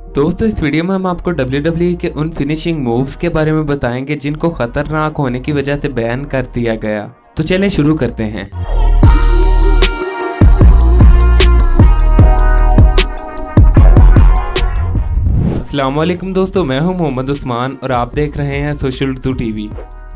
दोस्तों इस वीडियो में हम आपको WWE के उन फिनिशिंग मूव्स के बारे में बताएंगे जिनको खतरनाक होने की वजह से बैन कर दिया गया। तो चलें शुरू करते हैं। अस्सलामुअलैकुम दोस्तों, मैं हूं मोहम्मद उस्मान और आप देख रहे हैं सोशल उर्दू टीवी।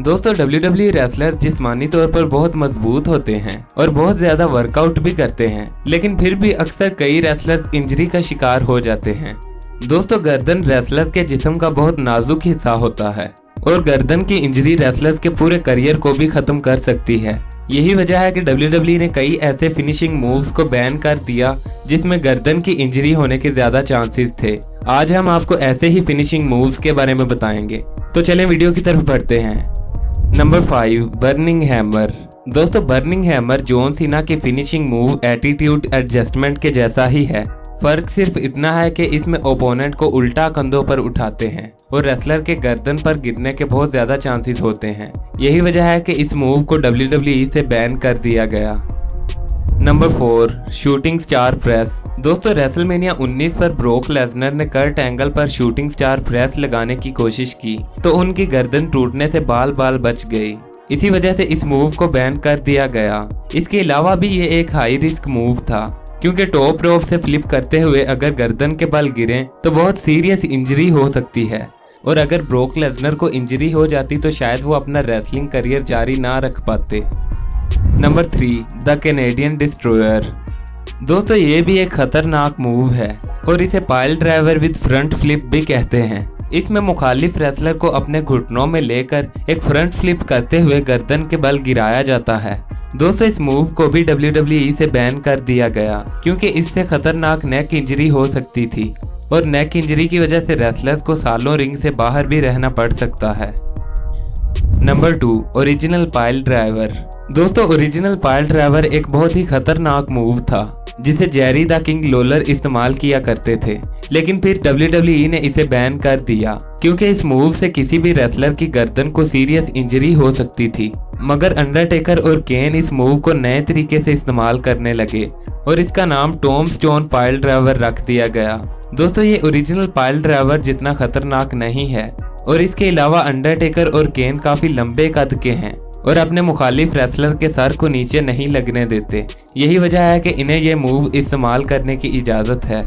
दोस्तों WWE रेसलर जिस्मानी तौर पर बहुत मजबूत होते हैं और बहुत ज्यादा वर्कआउट भी करते हैं, लेकिन फिर भी अक्सर कई रेसलर्स इंजरी का शिकार हो जाते हैं। दोस्तों गर्दन रेसलर के जिस्म का बहुत नाजुक हिस्सा होता है और गर्दन की इंजरी रेसलर्स के पूरे करियर को भी खत्म कर सकती है। यही वजह है कि WWE ने कई ऐसे फिनिशिंग मूव्स को बैन कर दिया जिसमें गर्दन की इंजरी होने के ज्यादा चांसेस थे। आज हम आपको ऐसे ही फिनिशिंग मूव्स के बारे में बताएंगे, तो चलें वीडियो की तरफ बढ़ते हैं। Number 5, burning hammer. दोस्तों बर्निंग हैमर जॉन सीना की फिनिशिंग मूव एटीट्यूड एडजस्टमेंट के जैसा ही है। फर्क सिर्फ इतना है कि इसमें ओपोनेंट को उल्टा कंधों पर उठाते हैं और रेसलर के गर्दन पर गिरने के बहुत ज्यादा चांसेस होते हैं। यही वजह है कि इस मूव को WWE से बैन कर दिया गया। Number 4, shooting star press. दोस्तों रेसलमेनिया 19 पर ब्रोक लेसनर ने कर्ट एंगल पर शूटिंग स्टार प्रेस लगाने की कोशिश की तो उनकी गर्दन टूटने से बाल बाल बच गई। इसी वजह से इस मूव को बैन कर दिया गया। इसके अलावा भी ये एक हाई रिस्क मूव था क्योंकि टॉप रोप से फ्लिप करते हुए अगर गर्दन के बल गिरे तो बहुत सीरियस इंजरी हो सकती है और अगर ब्रोक लेसनर को इंजरी हो जाती तो शायद वो अपना रेसलिंग करियर जारी ना रख पाते। Number 3, the Canadian destroyer. दोस्तों ये भी एक खतरनाक मूव है और इसे pile driver with front flip भी कहते हैं। इसमें मुखालिफ रेसलर को अपने घुटनों में लेकर एक फ्रंट फ्लिप करते हुए गर्दन के बल गिराया जाता है। दोस्तों इस मूव को भी WWE से बैन कर दिया गया क्योंकि इससे खतरनाक नेक इंजरी हो सकती थी और नेक इंजरी की वजह से रेसलर्स को सालों रिंग से बाहर भी रहना पड़ सकता है। Number 2, original pile driver. दोस्तों ओरिजिनल पाइल ड्राइवर एक बहुत ही खतरनाक मूव था जिसे जेरी द किंग लॉलर इस्तेमाल किया करते थे, लेकिन फिर WWE ने इसे बैन कर दिया क्योंकि इस मूव से किसी भी रेसलर की गर्दन को सीरियस इंजरी हो सकती थी। मगर अंडरटेकर और केन इस मूव को नए तरीके से इस्तेमाल करने लगे और इसका नाम टॉम स्टोन पाइल ड्राइवर रख दिया गया। दोस्तों ये ओरिजिनल पाइल ड्राइवर जितना खतरनाक नहीं है और इसके अलावा अंडरटेकर और केन काफी लंबे कद के हैं और अपने मुखालिफ रेसलर के सर को नीचे नहीं लगने देते। यही वजह है कि इन्हें ये मूव इस्तेमाल करने की इजाजत है।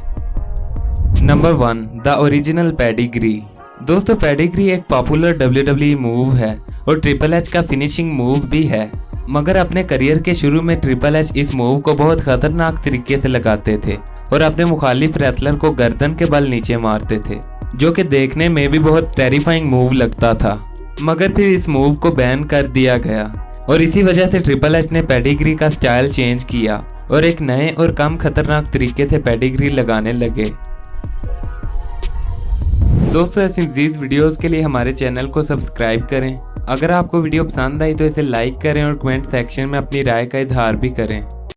Number 1, the original pedigree. दोस्तों पेडिग्री एक पॉपुलर WWE मूव है और ट्रिपल एच का फिनिशिंग मूव भी है, मगर अपने करियर के शुरू में ट्रिपल एच इस मूव को बहुत खतरनाक तरीके से लगाते थे और अपने मुखालिफ रेसलर को गर्दन के बल नीचे मारते थे, जो कि देखने में भी बहुत टेरिफाइंग मूव लगता था। मगर फिर इस मूव को बैन कर दिया गया और इसी वजह से ट्रिपल एच ने पेडिग्री का स्टाइल चेंज किया और एक नए और कम खतरनाक तरीके से पेडिग्री लगाने लगे। दोस्तों ऐसी मज़ीद वीडियोस के लिए हमारे चैनल को सब्सक्राइब करें। अगर आपको वीडियो पसंद आई तो इसे लाइक करें और कमेंट सेक्शन में अपनी राय का इजहार भी करें।